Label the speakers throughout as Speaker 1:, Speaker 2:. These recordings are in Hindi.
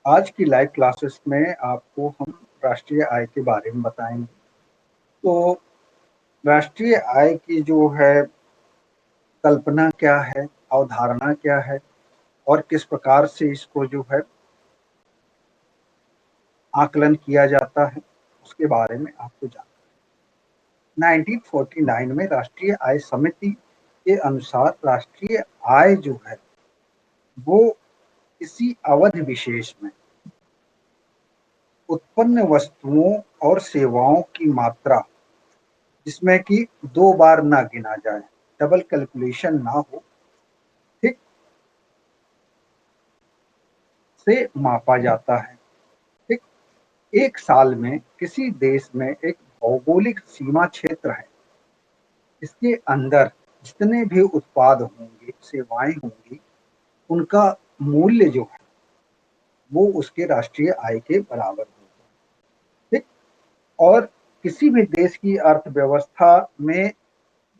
Speaker 1: आज की लाइव क्लासेस में आपको हम राष्ट्रीय आय के बारे में बताएंगे। तो राष्ट्रीय आय की जो है कल्पना क्या है, अवधारणा क्या है और किस प्रकार से इसको जो है आकलन किया जाता है, उसके बारे में आपको जानना है। 1949 में राष्ट्रीय आय समिति के अनुसार राष्ट्रीय आय जो है वो किसी अवधि विशेष में उत्पन्न वस्तुओं और सेवाओं की मात्रा जिसमें कि दो बार ना गिना जाए, डबल कैलकुलेशन ना हो, ठीक, से मापा जाता है। ठीक, एक साल में किसी देश में एक भौगोलिक सीमा क्षेत्र है, इसके अंदर जितने भी उत्पाद होंगे, सेवाएं होंगी, उनका मूल्य जो है वो उसके राष्ट्रीय आय के बराबर होगा। ठीक, और किसी भी देश की अर्थव्यवस्था में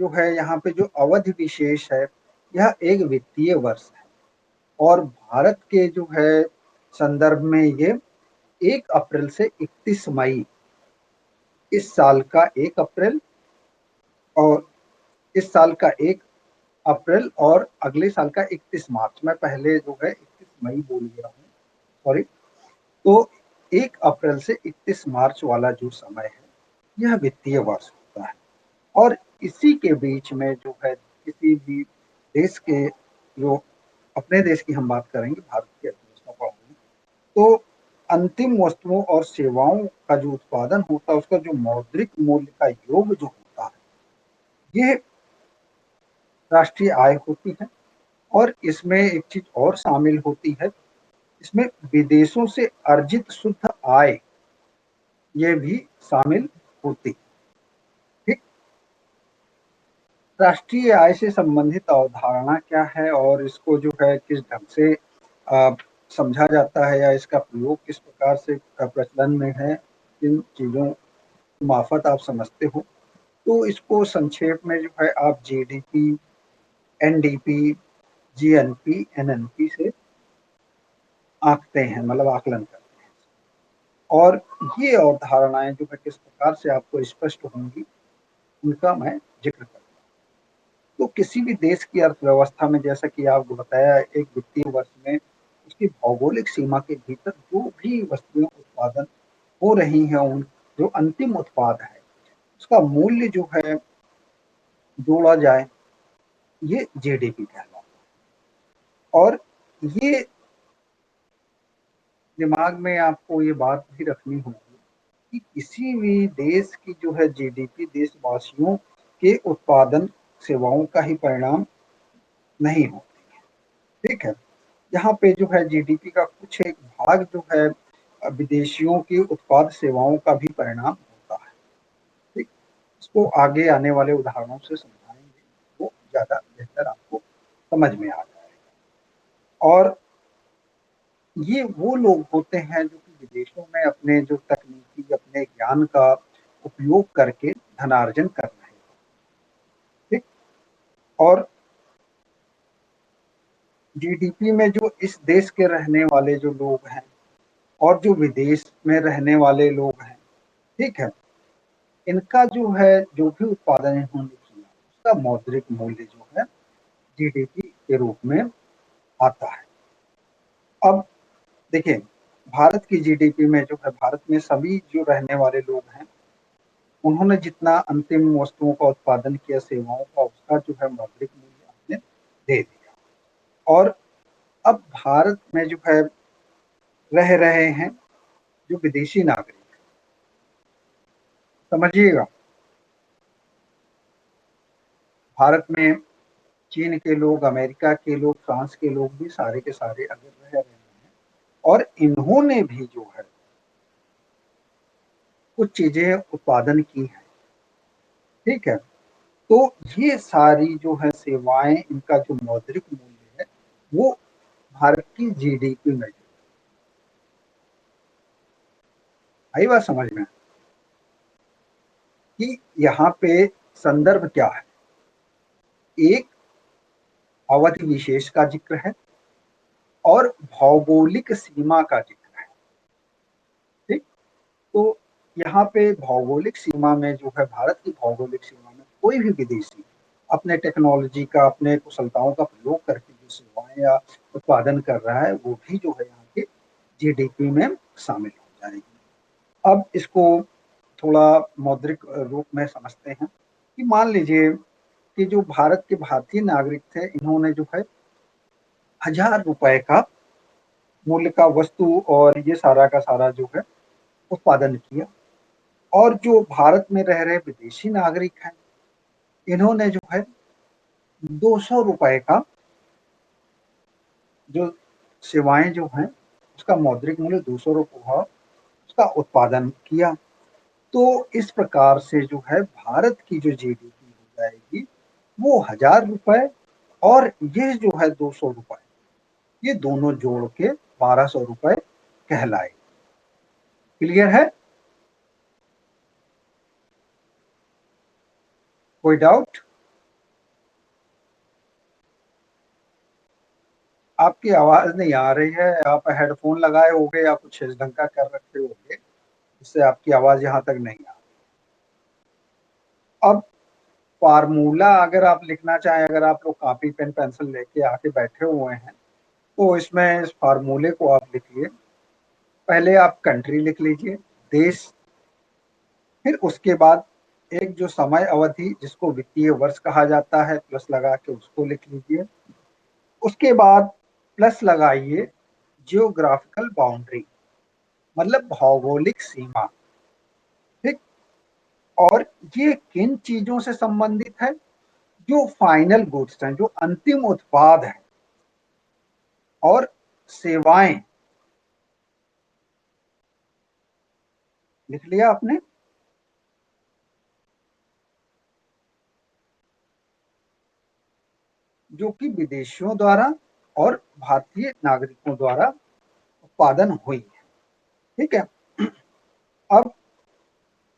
Speaker 1: जो है यहाँ पे जो अवधि विशेष है, यह एक वित्तीय वर्ष है और भारत के जो है संदर्भ में ये 1 अप्रैल से 31 मई, इस साल का 1 अप्रैल और इस साल का 1 अप्रैल और अगले साल का 31 मार्च, मैं पहले जो है 31 मई बोल गया हूँ, सॉरी। तो 1 अप्रैल से 31 मार्च वाला जो समय है यह वित्तीय वर्ष होता है और इसी के बीच में जो है किसी भी देश के, जो अपने देश की हम बात करेंगे, भारत की अर्थव्यवस्था पढ़ेंगे, तो अंतिम वस्तुओं और सेवाओं का जो उत्पादन होता है उसका जो मौद्रिक मूल्य का योग जो होता है, ये राष्ट्रीय आय होती है। और इसमें एक चीज और शामिल होती है, इसमें विदेशों से अर्जित शुद्ध आय ये भी शामिल होती है। ठीक, राष्ट्रीय आय से संबंधित अवधारणा क्या है और इसको जो है किस ढंग से समझा जाता है या इसका प्रयोग किस प्रकार से प्रचलन में है, इन चीजों मार्फत आप समझते हो। तो इसको संक्षेप में जो है आप जीडीपी, एनडीपी, जीएनपी, एनएनपी से आंकते हैं, मतलब आकलन करते हैं। और ये अवधारणाएं जो है किस प्रकार से आपको स्पष्ट होंगी, उनका मैं जिक्र करूंगा। तो किसी भी देश की अर्थव्यवस्था में, जैसा कि आपको बताया, एक वित्तीय वर्ष में उसकी भौगोलिक सीमा के भीतर जो भी वस्तुएं उत्पादन हो रही हैं, उन जो अंतिम उत्पाद है उसका मूल्य जो है जोड़ा जाए, ये जीडीपी कहलाता है। और ये दिमाग में आपको ये बात भी रखनी होगी कि किसी भी देश की जो है जीडीपी देशवासियों के उत्पादन सेवाओं का ही परिणाम नहीं होती है। ठीक है, यहाँ पे जो है जीडीपी का कुछ एक भाग जो है विदेशियों की उत्पाद सेवाओं का भी परिणाम होता है। ठीक, इसको आगे आने वाले उदाहरणों से समझाएंगे, वो ज्यादा बेहतर आपको समझ में आ जाएगा। और ये वो लोग होते हैं जो कि विदेशों में अपने जो तकनीकी, अपने ज्ञान का उपयोग करके धनार्जन कर रहे हैं। ठीक, और जीडीपी में जो इस देश के रहने वाले जो लोग हैं और जो विदेश में रहने वाले लोग हैं, ठीक है, इनका जो है जो भी उत्पादन इन्होंने किया उसका मौद्रिक मूल्य जो है जीडीपी के रूप में आता है। अब देखिए, भारत की जीडीपी में जो है भारत में सभी जो रहने वाले लोग हैं उन्होंने जितना अंतिम वस्तुओं का उत्पादन किया, सेवाओं का, उसका जो है मौद्रिक मूल्य हमने दे दिया। और अब भारत में जो है रह रहे हैं जो विदेशी नागरिक, समझिएगा, भारत में चीन के लोग, अमेरिका के लोग, फ्रांस के लोग भी सारे के सारे अगर रह रहे हैं और इन्होंने भी जो है कुछ चीजें उत्पादन की हैं, ठीक है, तो ये सारी जो है सेवाएं, इनका जो मौद्रिक मूल्य है वो भारत की जीडीपी में, आई बात समझ में, कि यहाँ पे संदर्भ क्या है, एक अवधि विशेष का जिक्र है और भौगोलिक सीमा का जिक्र है। तो यहाँ पे भौगोलिक सीमा में जो है, भारत की भौगोलिक सीमा में कोई भी विदेशी अपने टेक्नोलॉजी का, अपने कुशलताओं का प्रयोग करके जो सेवाएं या उत्पादन कर रहा है, वो भी जो है यहाँ के जीडीपी में शामिल हो जाएगी। अब इसको थोड़ा मौद्रिक रूप में समझते हैं कि मान लीजिए कि जो भारत के भारतीय नागरिक थे, इन्होंने जो है 1000 रुपए का मूल्य का वस्तु और ये सारा का सारा जो है उत्पादन किया, और जो भारत में रह रहे विदेशी नागरिक हैं, इन्होंने जो है 200 रुपए का जो सेवाएं जो हैं, उसका मौद्रिक मूल्य 200 रुपये उसका उत्पादन किया। तो इस प्रकार से जो है भारत की जो जीडीपी हो जाएगी वो 1000 रुपए, और ये जो है 200 रुपए, ये दोनों जोड़ के 1200 रुपए कहलाए। क्लियर है? कोई डाउट? आपकी आवाज नहीं आ रही है, आप हेडफोन लगाए होंगे या कुछ इस ढंग का कर रखे होंगे, इससे आपकी आवाज यहाँ तक नहीं आ रही। अब फार्मूला अगर आप लिखना चाहें, अगर आप लोग कॉपी पेन पेंसिल लेके आके बैठे हुए हैं, तो इसमें इस फार्मूले को आप लिखिए। पहले आप कंट्री लिख लीजिए, देश, फिर उसके बाद एक जो समय अवधि जिसको वित्तीय वर्ष कहा जाता है, प्लस लगा के उसको लिख लीजिए। उसके बाद प्लस लगाइए जियोग्राफिकल बाउंड्री, मतलब भौगोलिक सीमा। ठीक? और ये किन चीजों से संबंधित है? जो फाइनल गुड्स हैं, जो अंतिम उत्पाद हैं और सेवाएं। लिख लिया आपने? जो कि विदेशियों द्वारा और भारतीय नागरिकों द्वारा उत्पादन हुई है। ठीक है? अब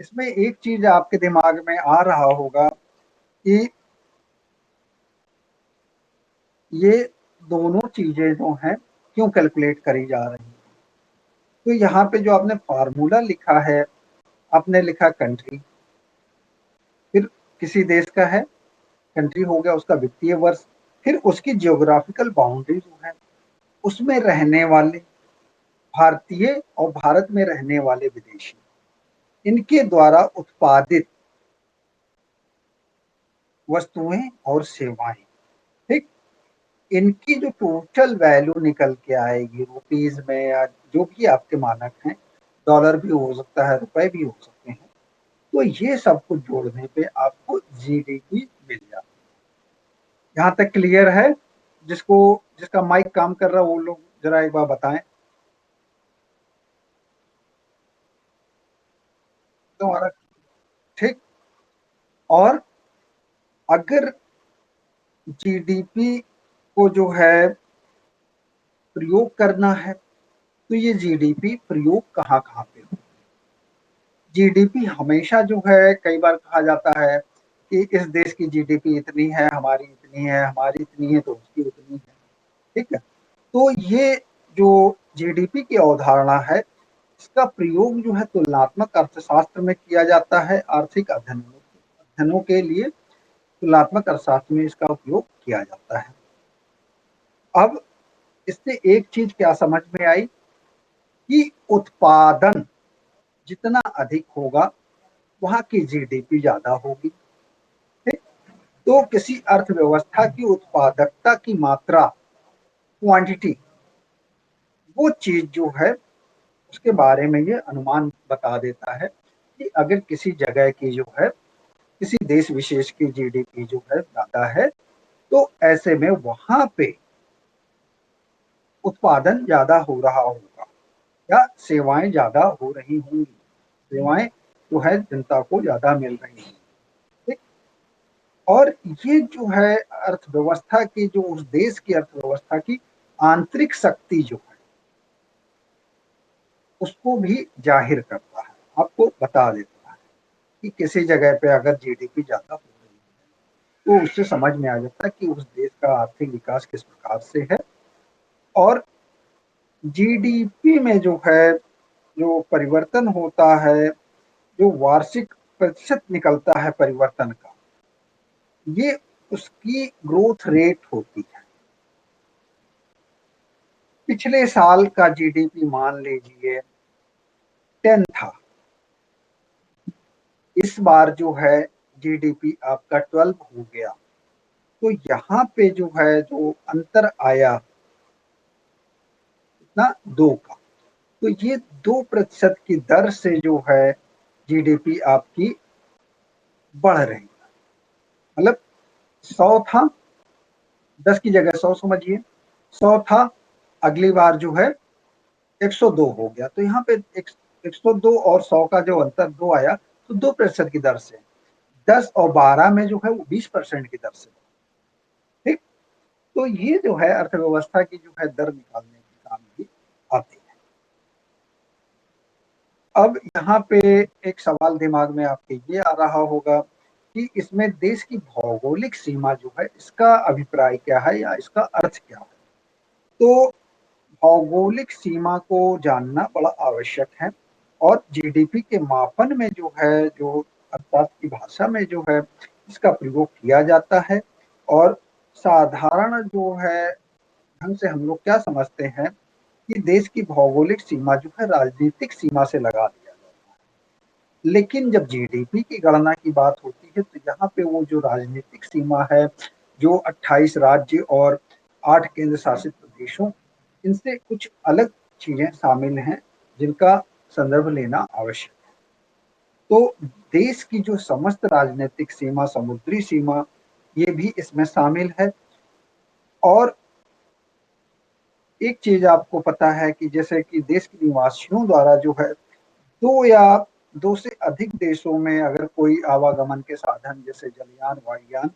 Speaker 1: इसमें एक चीज आपके दिमाग में आ रहा होगा कि ये दोनों चीजें जो हैं क्यों कैलकुलेट करी जा रही हैं। तो यहाँ पे जो आपने फार्मूला लिखा है, आपने लिखा कंट्री, फिर किसी देश का है, कंट्री हो गया उसका वित्तीय वर्ष, फिर उसकी जियोग्राफिकल बाउंड्री जो है, उसमें रहने वाले भारतीय और भारत में रहने वाले विदेशी, इनके द्वारा उत्पादित वस्तुएं और सेवाएं। ठीक? इनकी जो टोटल वैल्यू निकल के आएगी रुपीज में, या जो भी आपके मानक हैं, डॉलर भी हो सकता है, रुपए भी हो सकते हैं, तो ये सब कुछ जोड़ने पे आपको जीडीपी मिल जाता है। यहाँ तक क्लियर है? जिसको जिसका माइक काम कर रहा है वो लोग जरा एक बार बताएं। तुम्हारा ठीक? और अगर जीडीपी को जो है प्रयोग करना है, तो ये जीडीपी प्रयोग कहाँ कहाँ पे हो? जीडीपी हमेशा जो है, कई बार कहा जाता है कि इस देश की जीडीपी इतनी है, हमारी इतनी है, हमारी इतनी है तो उसकी उतनी है। ठीक है? तो ये जो जीडीपी की अवधारणा है, इसका प्रयोग जो है तुलनात्मक अर्थशास्त्र में किया जाता है। आर्थिक अध्ययनों के लिए तुलनात्मक अर्थशास्त्र में इसका उपयोग किया जाता है। अब इससे एक चीज क्या समझ में आई कि उत्पादन जितना अधिक होगा, वहां की जीडीपी ज्यादा होगी। ठीक? तो किसी अर्थव्यवस्था की उत्पादकता की मात्रा, क्वांटिटी, वो चीज जो है उसके बारे में ये अनुमान बता देता है कि अगर किसी जगह की जो है, किसी देश विशेष की जीडीपी जो है ज्यादा है, तो ऐसे में वहां पे उत्पादन ज्यादा हो रहा होगा या सेवाएं ज्यादा हो रही होंगी, सेवाएं जो है जनता को ज्यादा मिल रही हैं। ठीक? और ये जो है अर्थव्यवस्था की, जो उस देश की अर्थव्यवस्था की आंतरिक शक्ति जो है, उसको भी जाहिर करता है, आपको बता देता है कि किसी जगह पे अगर जीडीपी ज्यादा हो रही है, तो उससे समझ में आ जाता है कि उस देश का आर्थिक विकास किस प्रकार से है। और जीडीपी में जो है जो परिवर्तन होता है, जो वार्षिक प्रतिशत निकलता है परिवर्तन का, ये उसकी ग्रोथ रेट होती है। पिछले साल का जीडीपी मान लीजिए 10 था, इस बार जो है जीडीपी आपका 12 हो गया। तो यहाँ पे जो है जो अंतर आया ना 2 का, तो ये 2% की दर से जो है जीडीपी आपकी बढ़ रही है। मतलब 100 था, 10 की जगह 100 समझिए, 100 था, अगली बार जो है 102 हो गया। तो यहाँ पे 102 और 100 का जो अंतर 2 आया, तो 2% की दर से। 10 और 12 में जो है वो 20% की दर से। ठीक, तो ये जो है अर्थव्यवस्था की जो है दर निकालने के काम भी आती है। अब यहाँ पे एक सवाल दिमाग में आपके ये आ रहा होगा कि इसमें देश की भौगोलिक सीमा जो है इसका अभिप्राय क्या है या इसका अर्थ क्या है। तो भौगोलिक सीमा को जानना बड़ा आवश्यक है और जीडीपी के मापन में जो है, जो अर्थशास्त्र की भाषा में जो है इसका प्रयोग किया जाता है। और साधारण जो है ढंग से हम लोग क्या समझते हैं कि देश की भौगोलिक सीमा जो है राजनीतिक सीमा से लगा दिया जाता है। लेकिन जब जीडीपी की गणना की बात होती है तो यहाँ पे वो जो राजनीतिक सीमा है, जो 28 राज्य और 8 केंद्र शासित प्रदेशों, इनसे कुछ अलग चीजें शामिल हैं जिनका संदर्भ लेना आवश्यक है। तो देश की जो समस्त राजनीतिक सीमा, समुद्री सीमा, ये भी इसमें शामिल है। और एक चीज आपको पता है कि जैसे कि देश के निवासियों द्वारा जो है 2 या 2 से अधिक देशों में अगर कोई आवागमन के साधन जैसे जलयान, वायुयान,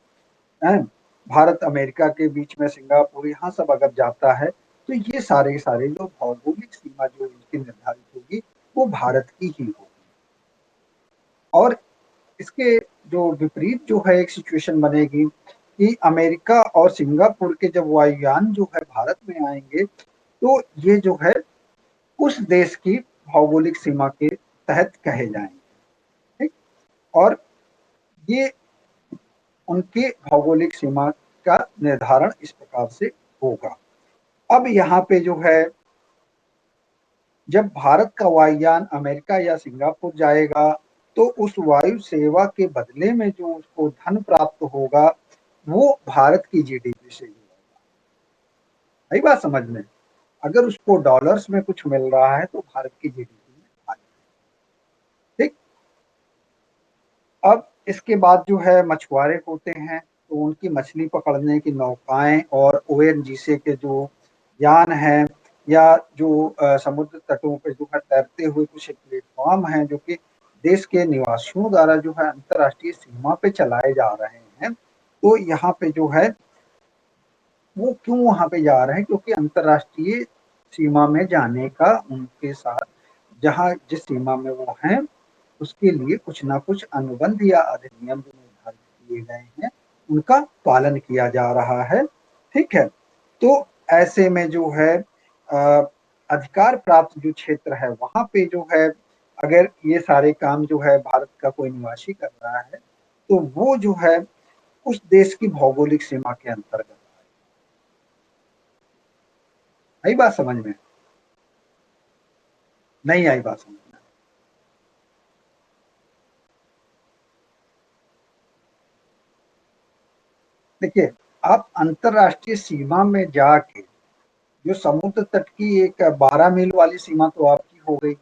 Speaker 1: हैं, भारत अमेरिका के बीच में सिंगापुर, यहाँ सब अगर जाता है तो ये सारे सारे जो भौगोलिक सीमा जो इनकी निर्धारित होगी वो भारत की ही होगी। और इसके जो विपरीत जो है एक सिचुएशन बनेगी कि अमेरिका और सिंगापुर के जब वायुयान जो है भारत में आएंगे तो ये जो है उस देश की भौगोलिक सीमा के तहत कहे जाएंगे। ठीक, और ये उनके भौगोलिक सीमा का निर्धारण इस प्रकार से होगा। अब यहाँ पे जो है जब भारत का वायुयान अमेरिका या सिंगापुर जाएगा तो उस वायु सेवा के बदले में जो उसको धन प्राप्त होगा वो भारत की जीडीपी से ही होगा। सही बात समझ में, अगर उसको डॉलर्स में कुछ मिल रहा है तो भारत की जीडीपी में आ जाएगा। ठीक, अब इसके बाद जो है मछुआरे होते हैं तो उनकी मछली पकड़ने की नौकाएं और ओएनजीसी के जो यान हैं या जो समुद्र तटों पे जो है तैरते हुए कुछ प्लेटफॉर्म हैं जो कि देश के निवासियों द्वारा जो है अंतर्राष्ट्रीय सीमा पे चलाए जा रहे हैं। तो यहाँ पे जो है वो क्यों वहां पे जा रहे हैं, क्योंकि अंतर्राष्ट्रीय सीमा में जाने का उनके साथ जहाँ जिस सीमा में वो हैं उसके लिए कुछ ना कुछ अनुबंध या अधिनियम जो निर्धारित किए गए हैं उनका पालन किया जा रहा है। ठीक है, तो ऐसे में जो है अधिकार प्राप्त जो क्षेत्र है वहां पे जो है अगर ये सारे काम जो है भारत का कोई निवासी कर रहा है तो वो जो है उस देश की भौगोलिक सीमा के अंतर्गत। आई बात समझ में? नहीं आई बात समझ में? देखिए, आप अंतरराष्ट्रीय सीमा में जाके जो समुद्र तट की एक 12 मील वाली सीमा तो आपकी हो गई,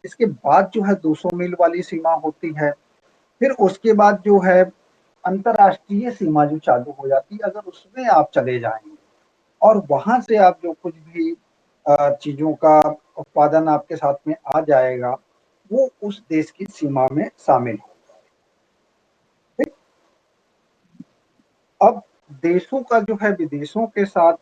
Speaker 1: इसके बाद जो है 200 मील वाली सीमा होती है। फिर उसके बाद जो है अंतरराष्ट्रीय सीमा जो चालू हो जाती है, अगर उसमें आप चले जाएंगे और वहां से आप जो कुछ भी चीजों का उत्पादन आपके साथ में आ जाएगा वो उस देश की सीमा में शामिल हो। ठीक, अब देशों का जो है विदेशों के साथ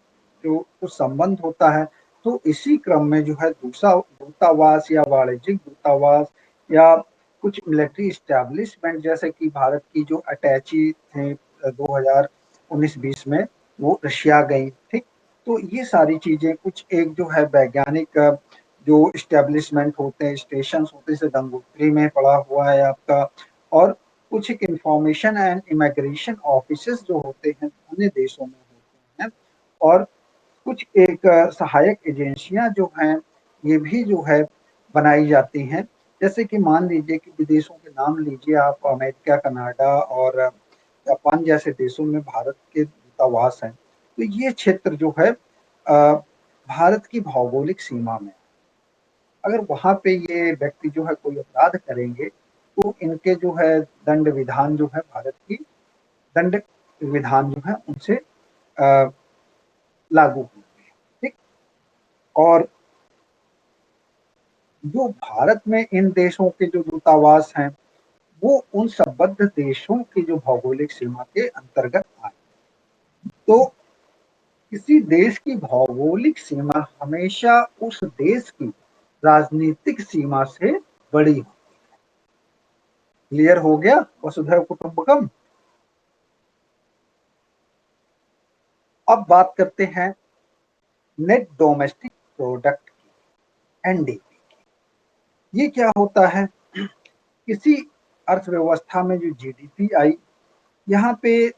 Speaker 1: जो कुछ संबंध होता है तो इसी क्रम में जो है दूसरा दूतावास या वाणिज्यिक दूतावास या कुछ मिलिट्री इस्टेब्लिशमेंट जैसे कि भारत की जो अटैची थे 2019-20 में वो रशिया गई। ठीक, तो ये सारी चीजें कुछ एक जो है वैज्ञानिक जो इस्टेब्लिशमेंट होते हैं, स्टेशन होते हैं, जैसे गंगोत्री में पड़ा हुआ है आपका, और कुछ एक इंफॉर्मेशन एंड इमिग्रेशन ऑफिसेस जो होते हैं अन्य देशों में होते हैं, और कुछ एक सहायक एजेंसियां जो हैं ये भी जो है बनाई जाती हैं। जैसे कि मान लीजिए कि विदेशों के नाम लीजिए आप, अमेरिका, कनाडा और जापान जैसे देशों में भारत के दूतावास हैं। तो ये क्षेत्र जो है भारत की भौगोलिक सीमा में, अगर वहां पे ये व्यक्ति जो है कोई अपराध करेंगे तो इनके जो है दंड विधान जो है भारत की दंड विधान जो है उनसे लागू होते हैं। ठीक। और जो भारत में इन देशों के जो दूतावास हैं वो उन संबद्ध देशों की जो भौगोलिक सीमा के अंतर्गत आए। तो किसी देश की भौगोलिक सीमा हमेशा उस देश की राजनीतिक सीमा से बड़ी हो। क्लियर हो गया? वसुधैव कुटुंबकम। अब बात करते हैं नेट डोमेस्टिक प्रोडक्ट की, एनडीपी। ये क्या होता है? किसी अर्थव्यवस्था में जो जीडीपी आई, यहाँ पे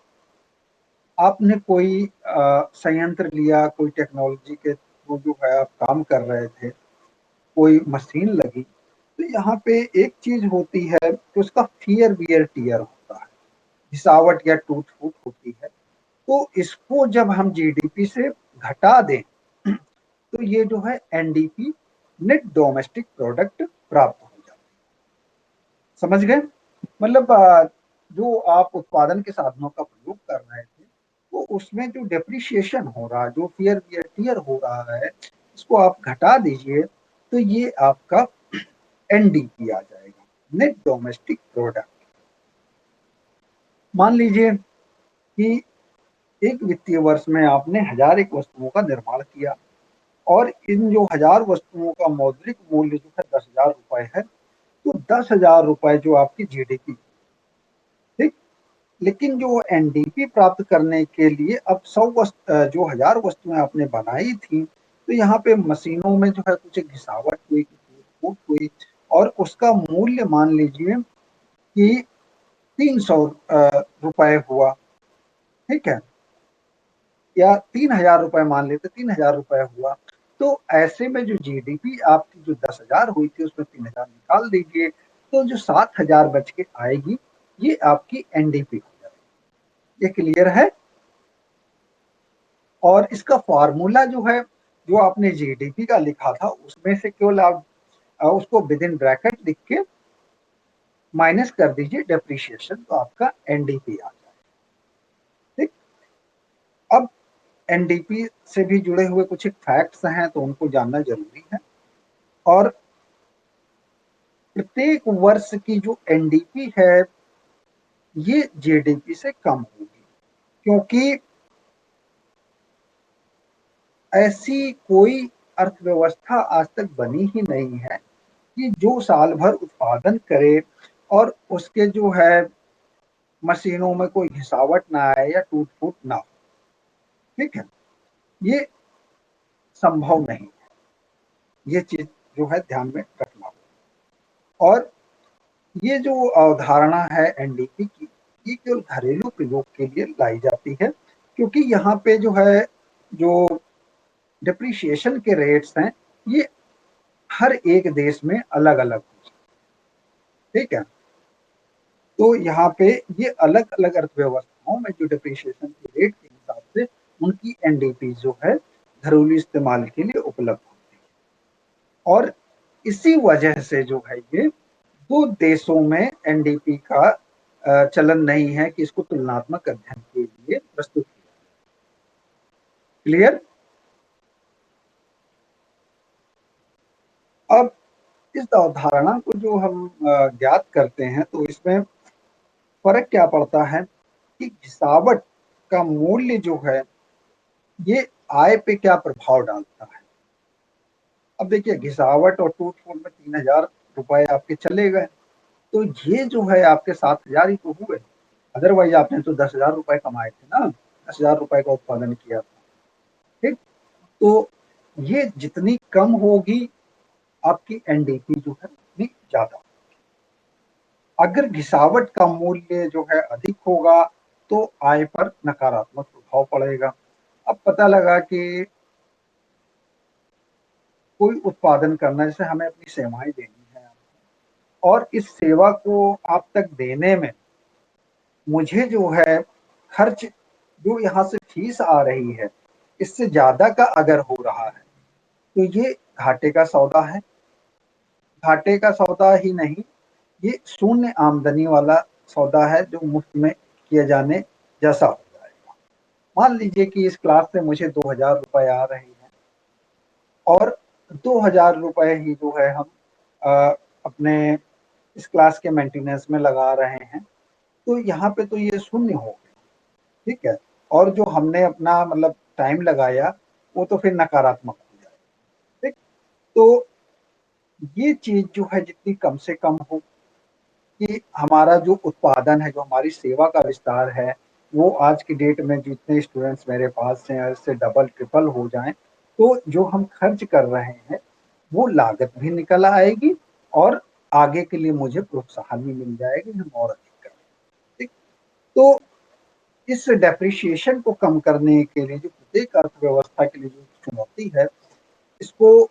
Speaker 1: आपने कोई संयंत्र लिया, कोई टेक्नोलॉजी के थ्रू जो है आप काम कर रहे थे, कोई मशीन लगी, तो यहाँ पे एक चीज होती है कि उसका फियर वियर टियर होता है, घिसावट या टूट फूट होती है। तो इसको जब हम जीडीपी से घटा दें तो ये जो है एनडीपी, नेट डोमेस्टिक प्रोडक्ट, प्राप्त हो जाता है। समझ गए? मतलब जो आप उत्पादन के साधनों का प्रयोग कर रहे थे तो उसमें जो डेप्रिसिएशन हो रहा है, जो फियर वियर टियर हो रहा है, इसको आप घटा दीजिए तो ये आपका एनडीपी आ जाएगा, नेट डोमेस्टिक प्रोडक्ट। मान लीजिए कि एक वित्तीय वर्ष में आपने 1001 वस्तुओं का निर्माण किया और इन जो 1000 वस्तुओं का मौद्रिक मूल्य जो है 10,000 रुपए है, तो 10,000 रुपए जो आपकी जीडीपी। ठीक। लेकिन जो एनडीपी प्राप्त करने के लिए अब 100 जो 1000 वस्तुएं आपने बनाई थी, तो यहाँ पे मशीनों में जो है कुछ घिसावट हुई, फूट हुई, और उसका मूल्य मान लीजिए कि 300 रुपए हुआ। ठीक है, या 3,000 रुपए मान लेते, 3,000 रुपए हुआ। तो ऐसे में जो जीडीपी आपकी जो 10,000 हुई थी उसमें 3,000 निकाल दीजिए, तो जो 7,000 बच के आएगी ये आपकी एनडीपी हो जाएगी। ये क्लियर है? और इसका फॉर्मूला जो है, जो आपने जीडीपी का लिखा था उसमें से केवल आप उसको विद इन ब्रैकेट लिख के माइनस कर दीजिए डेप्रिसिएशन, तो आपका एनडीपी आ जाए। ठीक। अब एनडीपी से भी जुड़े हुए कुछ फैक्ट्स हैं तो उनको जानना जरूरी है। और प्रत्येक वर्ष की जो एनडीपी है ये जीडीपी से कम होगी, क्योंकि ऐसी कोई अर्थव्यवस्था आज तक बनी ही नहीं है कि जो साल भर उत्पादन करे और उसके जो है मशीनों में कोई घिसावट ना आए या टूट फूट ना हो। ठीक है, ये संभव नहीं है। ये चीज जो है ध्यान में रखना होगा। और ये जो अवधारणा है एनडीपी की, ये केवल घरेलू प्रयोग के लिए लाई जाती है, क्योंकि यहाँ पे जो है जो डिप्रिसिएशन के रेट्स हैं ये हर एक देश में अलग अलग होते हैं। ठीक है, तो यहाँ पे ये अलग अलग अर्थव्यवस्थाओं में जो डिप्रिसिएशन के रेट के हिसाब से उनकी एनडीपी जो है घरेलू इस्तेमाल के लिए उपलब्ध होती है। और इसी वजह से जो है ये दो देशों में एनडीपी का चलन नहीं है कि इसको तुलनात्मक अध्ययन के लिए प्रस्तुत किया। क्लियर? अब इस अवधारणा को जो हम ज्ञात करते हैं तो इसमें फर्क क्या पड़ता है कि घिसावट का मूल्य जो है ये आय पे क्या प्रभाव डालता है। अब देखिए, घिसावट और टूट फूट में 3,000 रुपए आपके चले गए, तो ये जो है आपके 7,000 ही तो हुए। अदरवाइज आपने तो 10,000 रुपए कमाए थे ना, 10,000 रुपए का उत्पादन किया था। ठीक। तो ये जितनी कम होगी आपकी एनडीपी जो है भी ज्यादा। अगर घिसावट का मूल्य जो है अधिक होगा तो आय पर नकारात्मक प्रभाव पड़ेगा। अब पता लगा कि कोई उत्पादन करना, जैसे हमें अपनी सेवाएं देनी है और इस सेवा को आप तक देने में मुझे जो है खर्च, जो यहाँ से फीस आ रही है, इससे ज्यादा का अगर हो रहा है तो ये घाटे का सौदा है। घाटे का सौदा ही नहीं, ये शून्य आमदनी वाला सौदा है जो मुफ्त में किए जाने जैसा हो जाएगा। मान लीजिए कि इस क्लास से मुझे 2000 रुपए आ रहे हैं और 2000 रुपए ही जो है हम अपने इस क्लास के मेंटेनेंस में लगा रहे हैं, तो यहाँ पे तो ये शून्य हो गया, ठीक है। और जो हमने अपना मतलब टाइम लगाया वो तो फिर नकारात्मक हो जाएगा, ठीक। तो ये चीज जो है जितनी कम से कम हो कि हमारा जो उत्पादन है, जो हमारी सेवा का विस्तार है, वो आज की डेट में जितने स्टूडेंट्स मेरे पास हैं इससे डबल ट्रिपल हो जाएं, तो जो हम खर्च कर रहे हैं वो लागत भी निकल आएगी और आगे के लिए मुझे प्रोत्साहन भी मिल जाएगी, हम और अधिक करें, ठीक। तो इस डेप्रिसिएशन को कम करने के लिए जो प्रत्येक अर्थव्यवस्था के लिए जो चुनौती है, इसको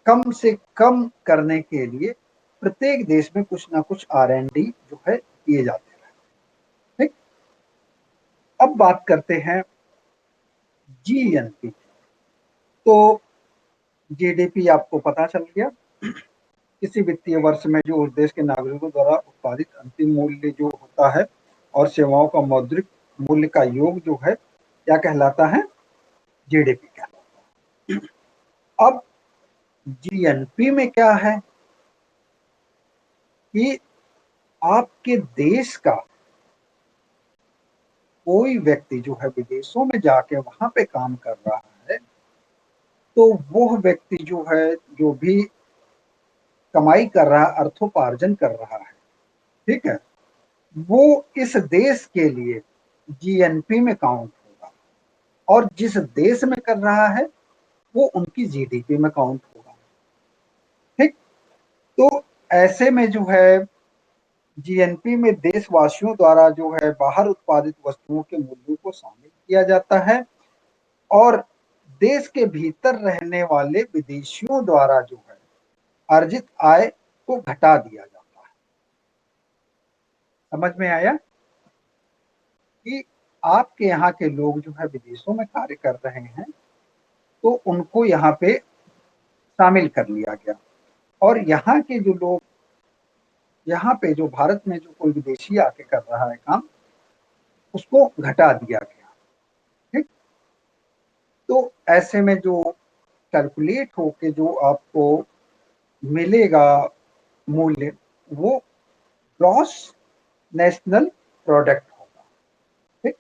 Speaker 1: कम से कम करने के लिए प्रत्येक देश में कुछ ना कुछ R&D जो है किए जाते हैं, ठीक। अब बात करते हैं GNP। तो जीडीपी आपको पता चल गया, किसी वित्तीय वर्ष में जो उस देश के नागरिकों द्वारा उत्पादित अंतिम मूल्य जो होता है और सेवाओं का मौद्रिक मूल्य का योग जो है क्या कहलाता है, जीडीपी कहलाता है। अब जीएनपी में क्या है कि आपके देश का कोई व्यक्ति जो है विदेशों में जाके वहां पे काम कर रहा है, तो वो व्यक्ति जो है जो भी कमाई कर रहा है, अर्थोपार्जन कर रहा है, ठीक है, वो इस देश के लिए जीएनपी में काउंट होगा और जिस देश में कर रहा है वो उनकी जीडीपी में काउंट होगा, ठीक। तो ऐसे में जो है जीएनपी में देशवासियों द्वारा जो है बाहर उत्पादित वस्तुओं के मूल्यों को शामिल किया जाता है और देश के भीतर रहने वाले विदेशियों द्वारा जो है अर्जित आय को घटा दिया जाता है। समझ में आया कि आपके यहाँ के लोग जो है विदेशों में कार्य कर रहे हैं, तो उनको यहाँ पे शामिल कर लिया गया और यहाँ के जो लोग, यहाँ पे जो भारत में जो कोई विदेशी आके कर रहा है काम, उसको घटा दिया गया, ठीक। तो ऐसे में जो कैलकुलेट होके जो आपको मिलेगा मूल्य, वो ग्रॉस नेशनल प्रोडक्ट होगा, ठीक।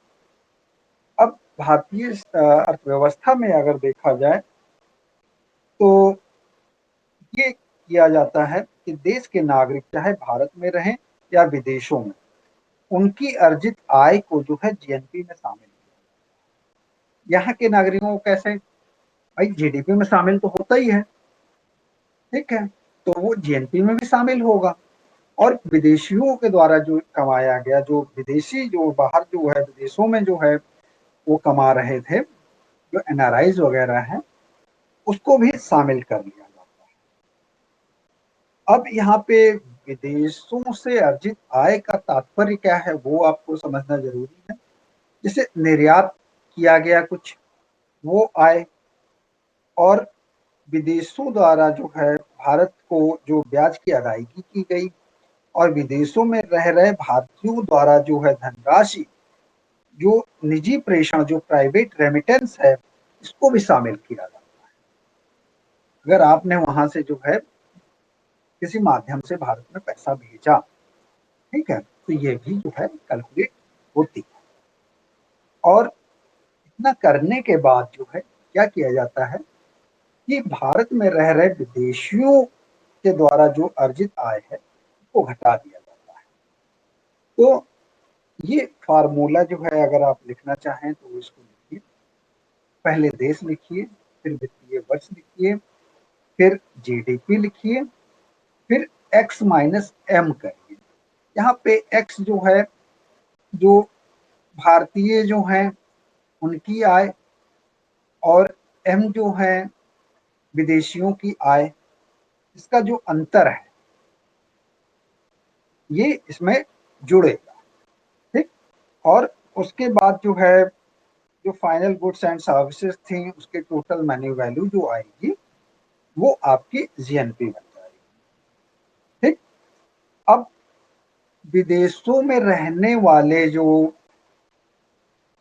Speaker 1: अब भारतीय अर्थव्यवस्था में अगर देखा जाए तो ये किया जाता है कि देश के नागरिक चाहे भारत में रहें या विदेशों में, उनकी अर्जित आय को जो है जीएनपी में शामिल किया। यहाँ के नागरिकों को कैसे, भाई जीडीपी में शामिल तो होता ही है, ठीक है, तो वो जीएनपी में भी शामिल होगा। और विदेशियों के द्वारा जो कमाया गया, जो विदेशी जो बाहर जो है विदेशों में जो है वो कमा रहे थे, जो एनआरआईज वगैरह हैं, उसको भी शामिल कर लिया जाता है। अब यहाँ पे विदेशों से अर्जित आय का तात्पर्य क्या है वो आपको समझना जरूरी है। जैसे निर्यात किया गया कुछ, वो आय, और विदेशों द्वारा जो है भारत को जो ब्याज की अदायगी की गई और विदेशों में रह रहे भारतीयों द्वारा जो है धनराशि, जो निजी प्रेषण, जो प्राइवेट रेमिटेंस है, इसको भी शामिल किया जाता है। अगर आपने वहां से जो है किसी माध्यम से भारत में पैसा भेजा, ठीक है, तो ये भी जो है कैलकुलेट होती है। और इतना करने के बाद जो है क्या किया जाता है कि भारत में रह रहे विदेशियों के द्वारा जो अर्जित आय है वो घटा दिया जाता है। तो ये फार्मूला जो है अगर आप लिखना चाहें तो इसको लिखिए, पहले देश लिखिए, फिर वित्तीय वर्ष लिखिए, फिर जीडीपी लिखिए, फिर x माइनस एम करिए। यहाँ पे x जो है, जो भारतीय जो हैं उनकी आय, और m जो है विदेशियों की आय, इसका जो अंतर है ये इसमें जुड़ेगा। ठीक, और उसके बाद जो है, जो फाइनल गुड्स एंड सर्विसेज थी उसके टोटल मनी वैल्यू जो आएगी वो आपकी जीएनपी बन जाएगी। ठीक, अब विदेशों में रहने वाले जो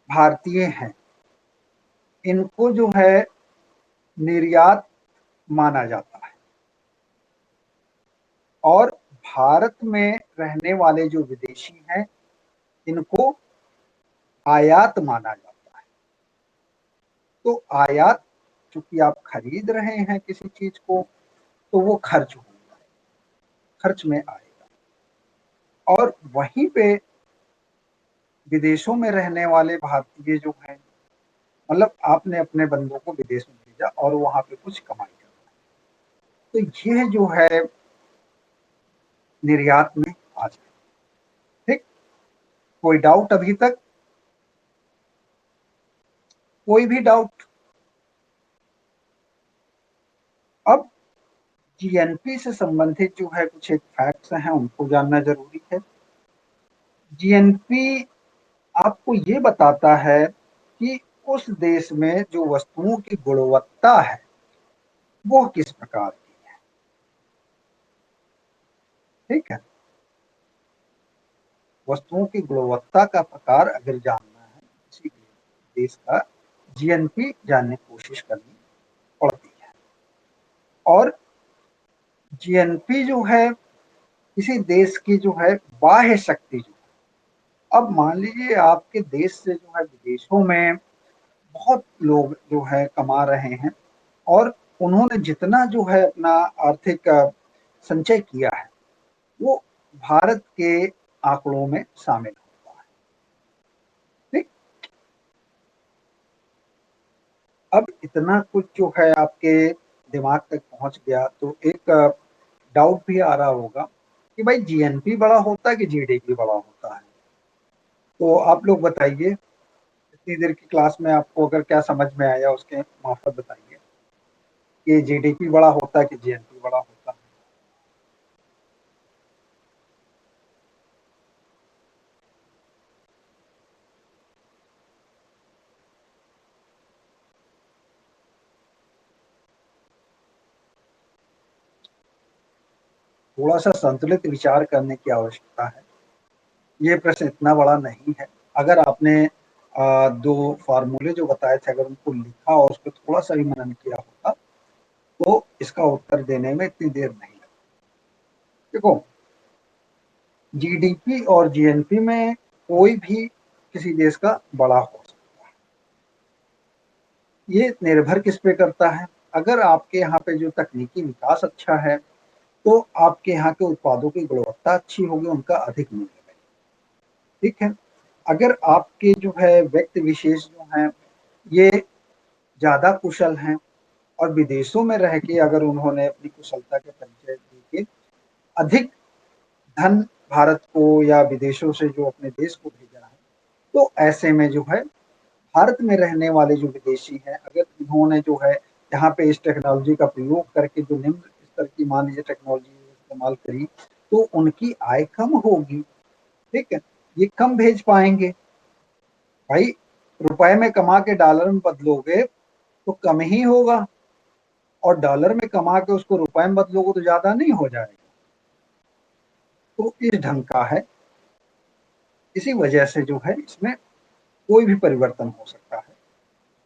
Speaker 1: भारतीय हैं इनको जो है निर्यात माना जाता है, और भारत में रहने वाले जो विदेशी हैं इनको आयात माना जाता है। तो आयात, चूंकि आप खरीद रहे हैं किसी चीज को, तो वो खर्च होगा, खर्च में आएगा। और वहीं पे विदेशों में रहने वाले भारतीय जो हैं, मतलब आपने अपने बंधुओं को विदेश में भेजा और वहां पे कुछ कमाई कर, तो ये जो है निर्यात में आ जाए। ठीक, कोई डाउट अभी तक? कोई भी डाउट? अब जीएनपी से संबंधित जो है कुछ एक फैक्ट्स हैं उनको जानना जरूरी है। जीएनपी आपको ये बताता है कि उस देश में जो वस्तुओं की गुणवत्ता है वो किस प्रकार की है। ठीक है, वस्तुओं की गुणवत्ता का प्रकार अगर जानना है किसी देश का, जीएनपी जानने की कोशिश करनी पड़ती है। और जीएनपी जो है किसी देश की जो है बाह्य शक्ति जो, अब मान लीजिए आपके देश से जो है विदेशों में बहुत लोग जो है कमा रहे हैं, और उन्होंने जितना जो है अपना आर्थिक संचय किया है वो भारत के आंकड़ों में शामिल होता है। ठीक, अब इतना कुछ जो है आपके दिमाग तक पहुंच गया तो एक डाउट भी आ रहा होगा कि भाई जीएनपी बड़ा होता है कि जीडीपी बड़ा होता है। तो आप लोग बताइए, इतनी देर की क्लास में आपको अगर क्या समझ में आया उसके मार्फत बताइए कि जीडीपी बड़ा होता है कि जीएनपी बड़ा होता है। थोड़ा सा संतुलित विचार करने की आवश्यकता है। ये प्रश्न इतना बड़ा नहीं है। अगर आपने दो फार्मूले जो बताए थे अगर उनको लिखा और उस पर थोड़ा सा भी मनन किया होता तो इसका उत्तर देने में इतनी देर नहीं लगती। देखो, जीडीपी और जीएनपी में कोई भी किसी देश का बड़ा हो सकता है। ये निर्भर किस पे करता है? अगर आपके यहाँ पे जो तकनीकी विकास अच्छा है तो आपके यहाँ के उत्पादों की गुणवत्ता अच्छी होगी, उनका अधिक मूल्य है। ठीक है, अगर आपके जो है व्यक्ति विशेष जो हैं ये ज्यादा कुशल हैं और विदेशों में रह के अगर उन्होंने अपनी कुशलता के परिचय दे के अधिक धन भारत को या विदेशों से जो अपने देश को भेजा है, तो ऐसे में जो है भारत में रहने वाले जो विदेशी हैं अगर उन्होंने जो है यहाँ पे इस टेक्नोलॉजी का प्रयोग करके जो निम्न स्तर की मान लीजिए टेक्नोलॉजी इस्तेमाल करी तो उनकी आय कम होगी। ठीक है, ये कम भेज पाएंगे। भाई, रुपए में कमा के डॉलर में बदलोगे तो कम ही होगा, और डॉलर में कमा के उसको रुपए में बदलोगे तो ज्यादा नहीं हो जाएगा। तो इस ढंग का है, इसी वजह से जो है इसमें कोई भी परिवर्तन हो सकता है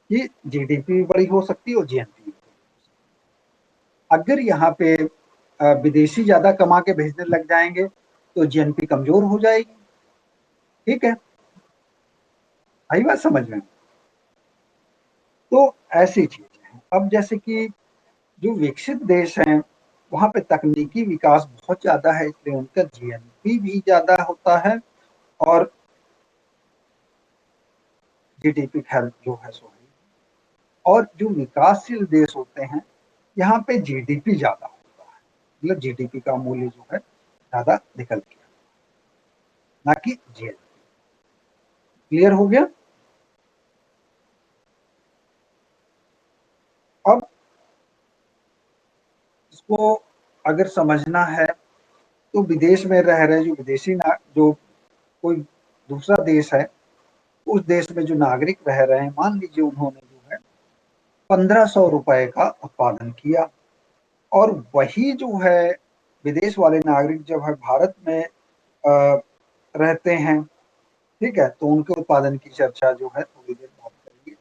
Speaker 1: कि जीडीपी भी बड़ी हो सकती है और जीएनपी भी। अगर यहाँ पे विदेशी ज्यादा कमा के भेजने लग जाएंगे तो जीएनपी कमजोर हो जाएगी। ठीक है, आई बात समझ में? तो ऐसी चीजें हैं। अब जैसे कि जो विकसित देश हैं वहां पे तकनीकी विकास बहुत ज्यादा है इसलिए उनका जीएनपी भी ज्यादा होता है और जीडीपी खैर जो है सो है। और जो विकासशील देश होते हैं यहाँ पे जीडीपी ज्यादा होता है, मतलब जीडीपी का मूल्य जो है ज्यादा निकल के, ना कि जीएनपी। क्लियर हो गया? अब इसको अगर समझना है तो विदेश में रह रहे जो विदेशी ना जो कोई दूसरा देश है, उस देश में जो नागरिक रह रहे हैं, मान लीजिए उन्होंने जो है 1500 रुपए का उत्पादन किया, और वही जो है विदेश वाले नागरिक जब है भारत में रहते हैं, ठीक है, तो उनके उत्पादन की चर्चा जो है थोड़ी देर बात करेंगे।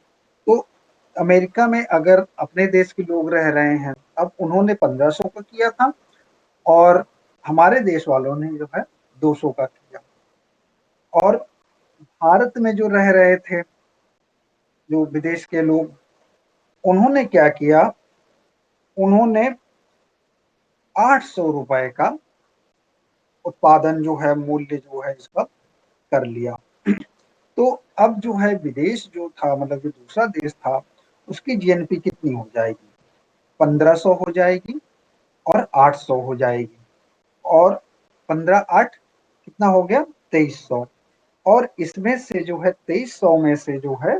Speaker 1: तो अमेरिका में अगर अपने देश के लोग रह रहे हैं, अब उन्होंने 1500 का किया था और हमारे देश वालों ने जो है 200 का किया, और भारत में जो रह रहे थे जो विदेश के लोग, उन्होंने क्या किया, उन्होंने 800 रुपए का उत्पादन जो है मूल्य जो है इसका कर लिया। तो अब जो है विदेश जो था, मतलब जो दूसरा देश था, उसकी जीएनपी कितनी हो जाएगी? 1500 हो जाएगी और 800 हो जाएगी, और 15 8 कितना हो गया? 2300। और इसमें से जो है 2300 में से जो है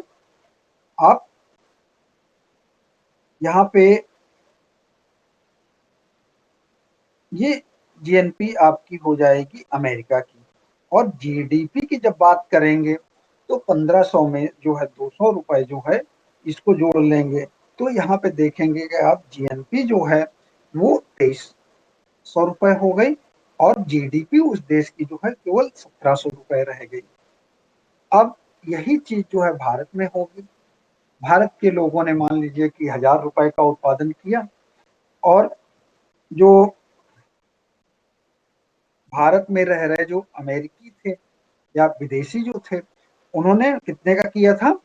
Speaker 1: आप यहाँ पे ये जीएनपी आपकी हो जाएगी अमेरिका की। और जीडीपी की जब बात करेंगे तो 1500 में जो है 200 रुपए जो है इसको जोड़ लेंगे, तो यहाँ पे देखेंगे कि आप जीएनपी जो है वो 2300 रुपए हो गई, और जीडीपी उस देश की जो है केवल 1700 रुपए रह गई। अब यही चीज जो है भारत में होगी। भारत के लोगों ने मान लीजिए कि 1000 रुपए का उत्पादन किया, और जो भारत में रह रहे जो अमेरिकी थे या विदेशी जो थे, उन्होंने कितने का किया था?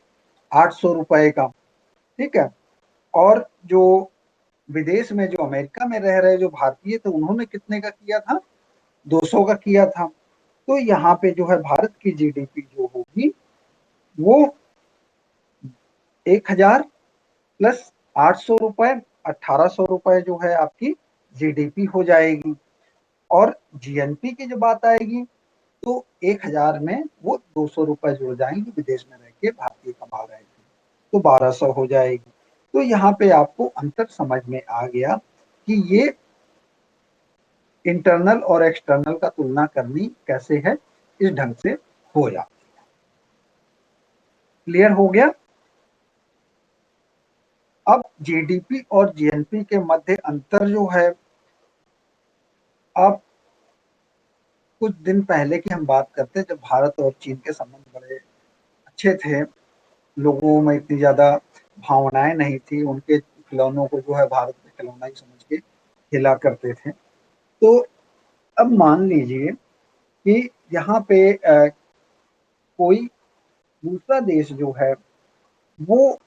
Speaker 1: 800 रुपए का, ठीक है। और जो विदेश में जो अमेरिका में रह रहे जो भारतीय थे, उन्होंने कितने का किया था? 200 का किया था। तो यहाँ पे जो है भारत की जीडीपी जो होगी वो 1000 प्लस 800 रुपए, 1800 रुपए जो है आपकी जीडीपी हो जाएगी। और जीएनपी की जब बात आएगी तो 1000 में वो 200 रुपए जुड़ जाएंगे, विदेश में रह के भारतीय कमा रहे थे, तो 1200 हो जाएगी। तो यहाँ पे आपको अंतर समझ में आ गया कि ये इंटरनल और एक्सटर्नल का तुलना करनी कैसे है, इस ढंग से हो जाती है। क्लियर हो गया? अब जीडीपी और जीएनपी के मध्य अंतर जो है, अब कुछ दिन पहले की हम बात करते हैं जब भारत और चीन के संबंध बड़े अच्छे थे, लोगों में इतनी ज्यादा भावनाएं नहीं थी, उनके खिलौनों को जो है भारत में खिलौना ही समझ के खेला करते थे। तो अब मान लीजिए कि यहाँ पे कोई दूसरा देश जो है वो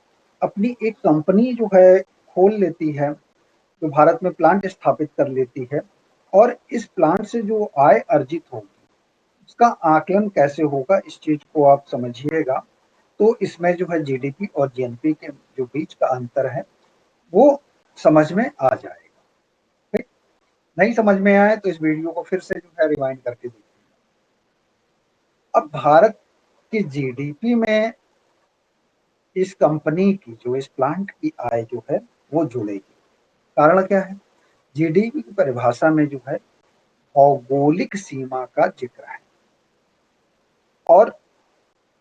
Speaker 1: अपनी एक कंपनी जो है खोल लेती है, जो भारत में प्लांट स्थापित कर लेती है, और इस प्लांट से जो आय अर्जित होगी उसका आकलन कैसे होगा, इस चीज को आप समझिएगा। तो इसमें जो है जीडीपी और जीएनपी के जो बीच का अंतर है वो समझ में आ जाएगा। ठीक? नहीं समझ में आए तो इस वीडियो को फिर से जो है रिवाइंड करके देखिए। अब भारत की जीडीपी में इस कंपनी की जो इस प्लांट की आय जो है वो जुड़ेगी। कारण क्या है? जीडीपी की परिभाषा में जो है भौगोलिक सीमा का जिक्र है, और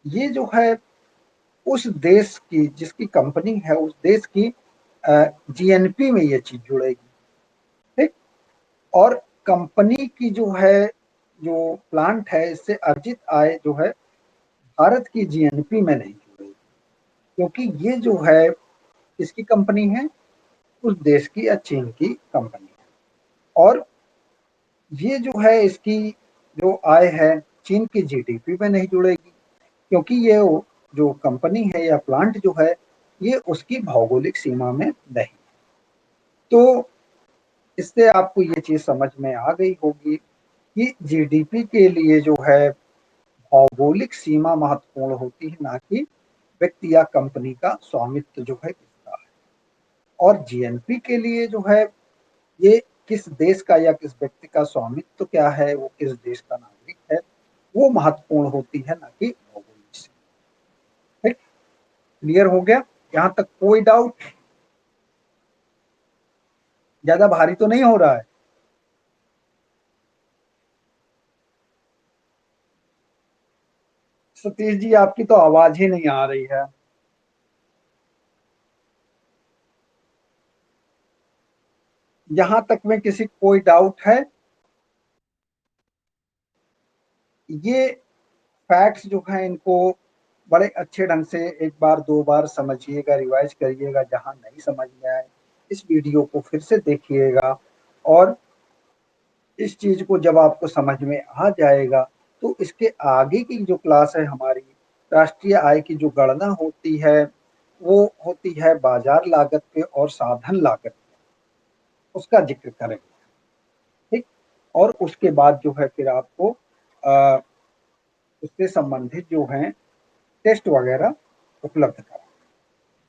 Speaker 1: ये जो है उस देश की जिसकी कंपनी है उस देश की जीएनपी में ये चीज जुड़ेगी। ठीक? और कंपनी की जो है जो प्लांट है इससे अर्जित आय जो है भारत की जीएनपी में नहीं जुड़ेगी, क्योंकि ये जो है इसकी कंपनी है, उस देश की या चीन की कंपनी है, और ये जो है इसकी जो आय है चीन की जीडीपी में नहीं जुड़ेगी, क्योंकि ये जो कंपनी है या प्लांट जो है ये उसकी भौगोलिक सीमा में नहीं। तो इससे आपको ये चीज समझ में आ गई होगी कि जीडीपी के लिए जो है भौगोलिक सीमा महत्वपूर्ण होती है, ना कि व्यक्ति या कंपनी का स्वामित्व जो है किसका है। और जीएनपी के लिए जो है ये किस देश का या किस व्यक्ति का स्वामित्व क्या है, वो किस देश का नागरिक है, वो महत्वपूर्ण होती है, ना कि भौगोलिक से। ठीक, क्लियर हो गया? यहाँ तक कोई डाउट? ज्यादा भारी तो नहीं हो रहा है? सतीश जी आपकी तो आवाज ही नहीं आ रही है। यहां तक में किसी कोई डाउट है? ये फैक्ट्स जो हैं इनको बड़े अच्छे ढंग से एक बार दो बार समझिएगा, रिवाइज करिएगा। जहां नहीं समझ में आए इस वीडियो को फिर से देखिएगा, और इस चीज को जब आपको समझ में आ जाएगा तो इसके आगे की जो क्लास है हमारी, राष्ट्रीय आय की जो गणना होती है वो होती है बाजार लागत पे और साधन लागत पे, उसका जिक्र करेंगे। ठीक, और उसके बाद जो है फिर आपको उससे संबंधित जो है टेस्ट वगैरह उपलब्ध करा,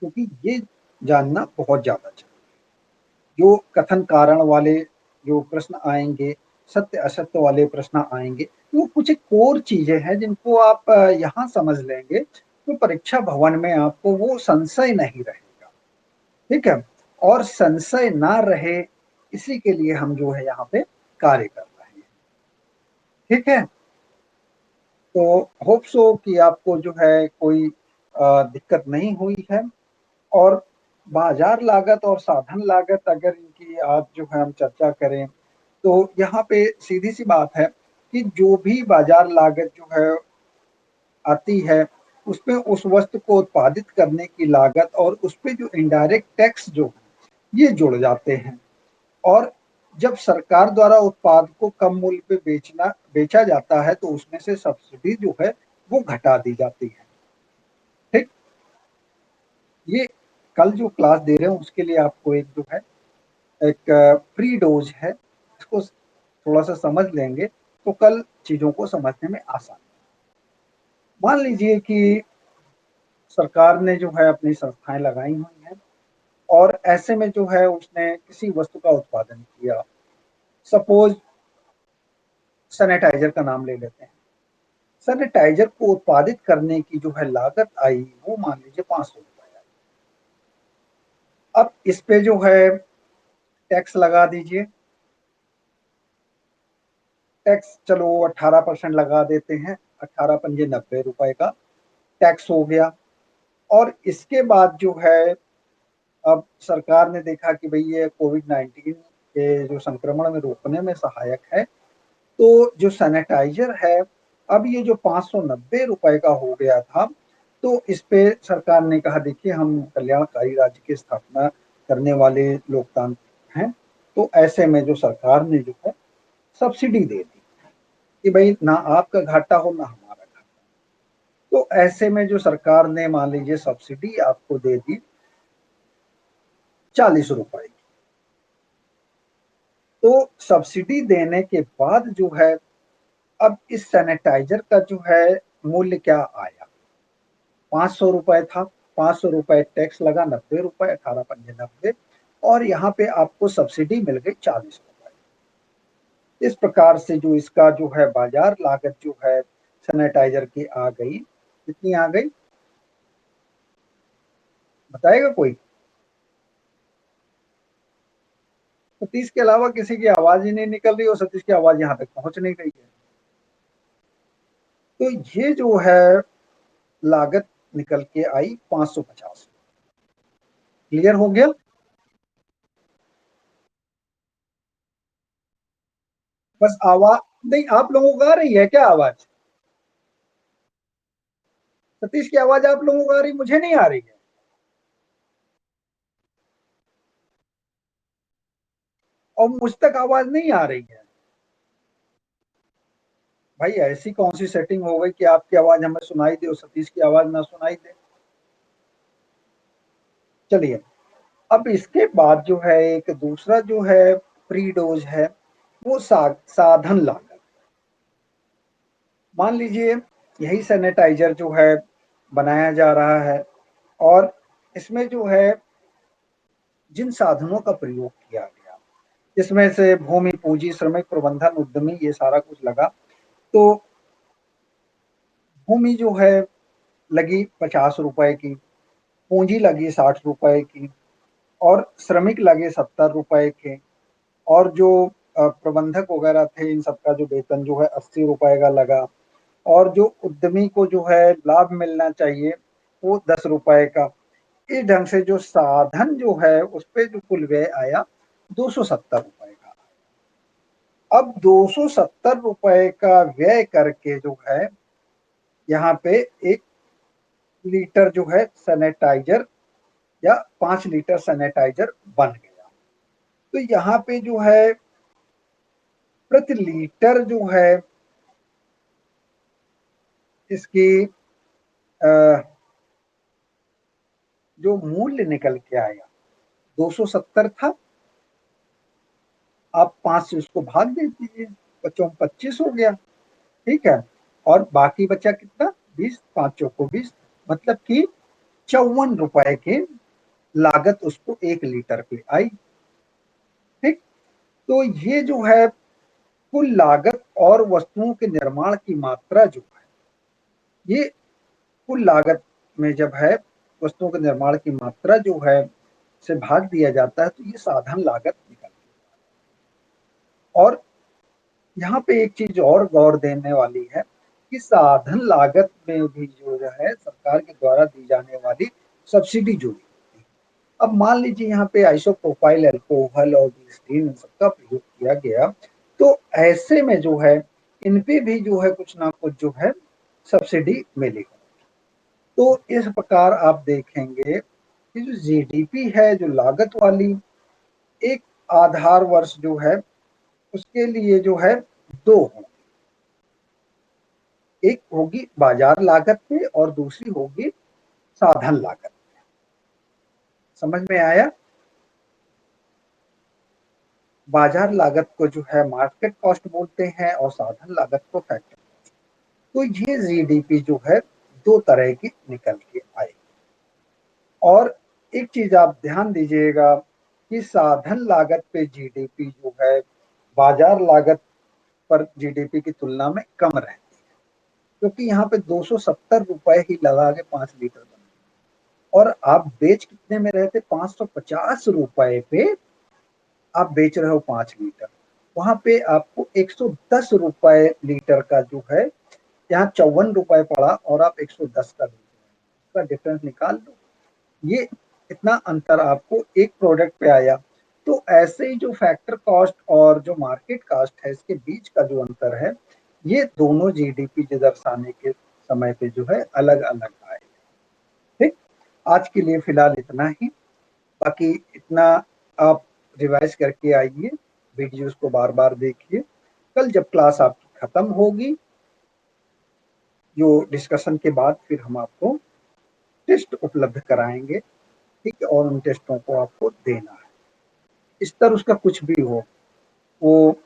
Speaker 1: क्योंकि ये जानना बहुत ज्यादा चाहिए। जो कथन कारण वाले जो प्रश्न आएंगे, सत्य असत्य वाले प्रश्न आएंगे, वो कुछ कोर चीजें हैं जिनको आप यहाँ समझ लेंगे तो परीक्षा भवन में आपको वो संशय नहीं रहेगा। ठीक है, और संशय ना रहे इसी के लिए हम जो है यहाँ पे कार्य कर रहे हैं। ठीक है, तो होप सो कि आपको जो है कोई दिक्कत नहीं हुई है। और बाजार लागत और साधन लागत अगर इनकी आज जो है हम चर्चा करें तो यहाँ पे सीधी सी बात है कि जो भी बाजार लागत जो है आती है उसमें उस वस्तु को उत्पादित करने की लागत और उस पे जो इनडायरेक्ट टैक्स जो है ये जुड़ जाते हैं। और जब सरकार द्वारा उत्पाद को कम मूल्य पे बेचा जाता है तो उसमें से सब्सिडी जो है वो घटा दी जाती है। ठीक, ये कल जो क्लास दे रहे हो उसके लिए आपको एक जो है एक प्री डोज है, इसको थोड़ा सा समझ लेंगे तो कल चीजों को समझने में आसान। मान लीजिए कि सरकार ने जो है अपनी संस्थाएं लगाई हुई हैं और ऐसे में जो है उसने किसी वस्तु का उत्पादन किया। सपोज सैनिटाइजर का नाम ले लेते हैं। सैनिटाइजर को उत्पादित करने की जो है लागत आई वो मान लीजिए 500 रुपए आई। अब इस पे जो है टैक्स लगा दीजिए। टैक्स चलो 18% लगा देते हैं, 18 पंजे 90 रुपए का टैक्स हो गया। और इसके बाद जो है अब सरकार ने देखा कि भाई ये कोविड-19 के जो संक्रमण में रोकने में सहायक है, तो जो सैनिटाइजर है अब ये जो 590 रुपए का हो गया था, तो इस पे सरकार ने कहा देखिए हम कल्याणकारी राज्य की स्थापना करने वाले लोकतांत्रिक हैं, तो ऐसे में जो सरकार ने जो है सब्सिडी दे दी कि भाई ना आपका घाटा हो ना हमारा घाटा। तो ऐसे में जो सरकार ने मान लीजिए सब्सिडी आपको दे दी 40 रुपए की। तो सब्सिडी देने के बाद जो है अब इस सैनिटाइजर का जो है मूल्य क्या आया, 500 रुपए था। 500 रुपए टैक्स लगा, 90 रुपए, 18 पंजे 90, और यहाँ पे आपको सब्सिडी मिल गई 40 रुपए। इस प्रकार से जो इसका जो है बाजार लागत जो है सैनिटाइजर की आ गई, कितनी आ गई बताएगा कोई? सतीश के अलावा किसी की आवाज ही नहीं निकल रही और सतीश की आवाज यहाँ तक पहुंच नहीं रही है। तो ये जो है लागत निकल के आई 550। क्लियर हो गया? बस आवाज नहीं आप लोगों को आ रही है क्या आवाज? सतीश की आवाज आप लोगों को आ रही, मुझे नहीं आ रही है। और मुझ तक आवाज नहीं आ रही है। भाई ऐसी कौन सी सेटिंग हो गई कि आपकी आवाज हमें सुनाई दे और सतीश की आवाज ना सुनाई दे? चलिए, अब इसके बाद जो है एक दूसरा जो है प्री डोज है वो साधन लागत। मान लीजिए यही सैनिटाइजर जो है बनाया जा रहा है और इसमें जो है जिन साधनों का प्रयोग किया गया, इसमें से भूमि, पूंजी, श्रमिक, प्रबंधन, उद्यमी, ये सारा कुछ लगा। तो भूमि जो है लगी 50 रुपए की, पूंजी लगी 60 रुपए की, और श्रमिक लगे 70 रुपए के, और जो प्रबंधक वगैरह थे इन सबका जो वेतन जो है 80 रुपए का लगा, और जो उद्यमी को जो है लाभ मिलना चाहिए वो 10 रुपए का। इस ढंग से जो साधन जो है उस पे जो कुल व्यय आया 270 रुपए का। अब 270 रुपए का व्यय करके जो है यहाँ पे 1 लीटर जो है सैनिटाइजर या 5 लीटर सैनिटाइजर बन गया। तो यहाँ पे जो है प्रति लीटर जो है इसकी जो मूल्य निकल के आया 270 था। आप 5 से उसको भाग दे दीजिए, बच्चों 25 हो गया, ठीक है। और बाकी बचा कितना, 20, 5 चौको 20, मतलब कि 54 रुपए की लागत उसको 1 लीटर पे आई, ठीक। तो ये जो है कुल लागत और वस्तुओं के निर्माण की मात्रा जो है, ये कुल लागत में जब है वस्तुओं के निर्माण की मात्रा जो है से भाग दिया जाता है तो ये साधन लागत निकलती है। और यहाँ पे एक चीज और गौर देने वाली है कि साधन लागत में भी जो है सरकार के द्वारा दी जाने वाली सब्सिडी जुड़ी होती है। अब मान लीजिए यहाँ पे आइसोप्रोपाइल अल्कोहल और ग्लिसरीन इन सबका प्रयोग किया गया, तो ऐसे में जो है इन पे भी जो है कुछ ना कुछ जो है सब्सिडी मिलेगी। तो इस प्रकार आप देखेंगे कि जो जीडीपी है, जो लागत वाली एक आधार वर्ष जो है उसके लिए जो है दो होंगे, एक होगी बाजार लागत पे और दूसरी होगी साधन लागत। समझ में आया? बाजार लागत को जो है मार्केट कॉस्ट बोलते हैं और साधन लागत को फैक्टर। तो ये जीडीपी जो है दो तरह की निकल के आई। और एक चीज आप ध्यान दीजिएगा कि साधन लागत पे जीडीपी जो है बाजार लागत पर जीडीपी की तुलना में कम रहती है, क्योंकि यहाँ पे 270 रुपए ही लगा के 5 लीटर बने, और आप बेच कितने में रहे थे, 550 रुपए पे आप बेच रहे हो 5 लीटर। वहां पे आपको 110 रुपए लीटर का जो है, यहाँ 54 रुपए पड़ा और आप 110 का बेच रहे हो, उसका डिफरेंस निकाल लो। ये इतना अंतर आपको एक प्रोडक्ट पे आया। तो ऐसे ही जो फैक्टर कॉस्ट और जो मार्केट कॉस्ट है इसके बीच का जो अंतर है, ये दोनों जीडीपी के दर्शाने के समय पे जो है अलग अलग आए। ठीक, आज के लिए फिलहाल इतना ही। बाकी इतना आप रिवाइज करके आइए, वीडियोस को बार बार देखिए। कल जब क्लास आपकी खत्म होगी, जो डिस्कशन के बाद फिर हम आपको टेस्ट उपलब्ध कराएंगे, ठीक है, और उन टेस्टों को आपको देना है। स्तर उसका कुछ भी हो, वो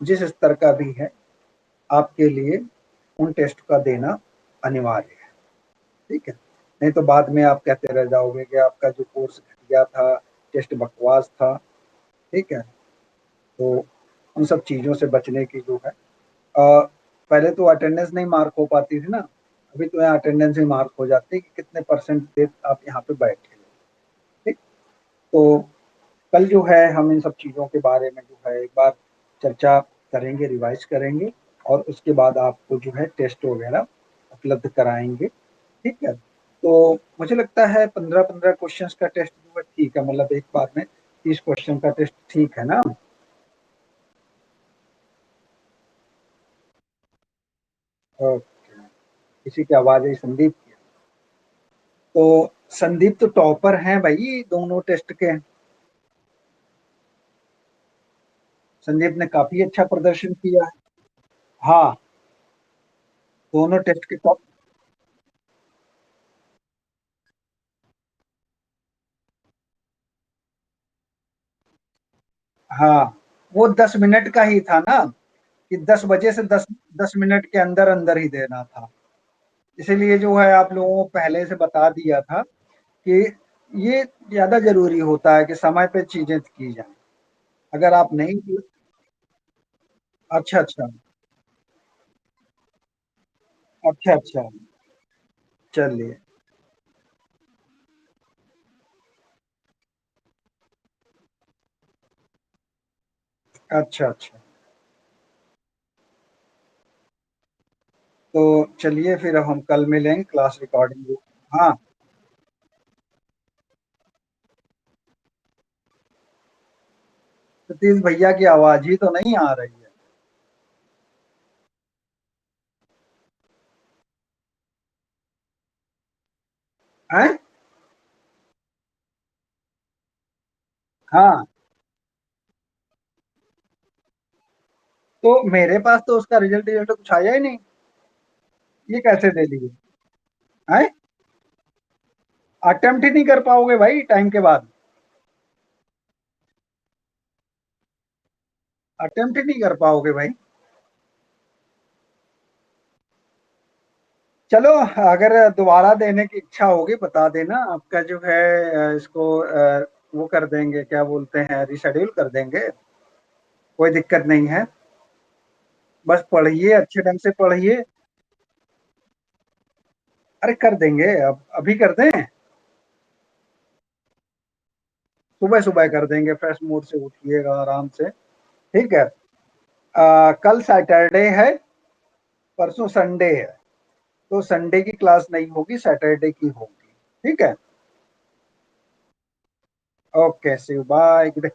Speaker 1: जिस स्तर का भी है, आपके लिए उन टेस्ट का देना अनिवार्य है, ठीक है। नहीं तो बाद में आप कहते रह जाओगे कि आपका जो कोर्स घटिया था, टेस्ट बकवास था, ठीक है। तो उन सब चीज़ों से बचने की जो है, पहले तो अटेंडेंस नहीं मार्क हो पाती थी ना, अभी तो यहाँ अटेंडेंस ही मार्क हो जाती है कि कितने परसेंट देर आप यहाँ पे बैठे हो, ठीक। तो कल जो है हम इन सब चीज़ों के बारे में जो है एक बार चर्चा करेंगे, रिवाइज करेंगे, और उसके बाद आपको जो है टेस्ट वगैरह उपलब्ध कराएंगे, ठीक है। तो मुझे लगता है 15-15 क्वेश्चंस का टेस्ट जो है ठीक है, मतलब एक बार में 30 क्वेश्चन का टेस्ट ठीक है ना। ओके, किसी की आवाज आई, संदीप की? तो संदीप तो टॉपर हैं भाई दोनों टेस्ट के। संदीप ने काफी अच्छा प्रदर्शन किया है। हाँ, दोनों टेस्ट के टॉप। हाँ, वो 10 मिनट का ही था ना, कि 10 बजे से 10 10 मिनट के अंदर अंदर ही देना था। इसीलिए जो है आप लोगों को पहले से बता दिया था कि ये ज़्यादा ज़रूरी होता है कि समय पे चीज़ें की जाएँ। अगर आप नहीं की। अच्छा, अच्छा। अच्छा, अच्छा। चलिए। अच्छा, अच्छा। तो चलिए फिर हम कल मिलेंगे क्लास रिकॉर्डिंग। हाँ, सतीश भैया की आवाज़ ही तो नहीं आ रही है। हैं? हाँ, तो मेरे पास तो उसका रिज़ल्ट कुछ आया ही नहीं। ये कैसे दे दिए? हैं? अटेम्प्ट ही नहीं कर पाओगे भाई टाइम के बाद? अटेम्प्ट ही नहीं कर पाओगे भाई? चलो, अगर दोबारा देने की इच्छा होगी बता देना, आपका जो है इसको वो कर देंगे, क्या बोलते हैं, रीशेड्यूल कर देंगे, कोई दिक्कत नहीं है। बस पढ़िए, अच्छे ढंग से पढ़िए। अरे कर देंगे, अब अभी कर दें? सुबह-सुबह कर देंगे, फ्रेश मूड से उठिएगा आराम से, ठीक है? कल सैटरडे है, परसों संडे है, तो संडे की क्लास नहीं होगी, सैटरडे की होगी, ठीक है? Okay, see you, bye, good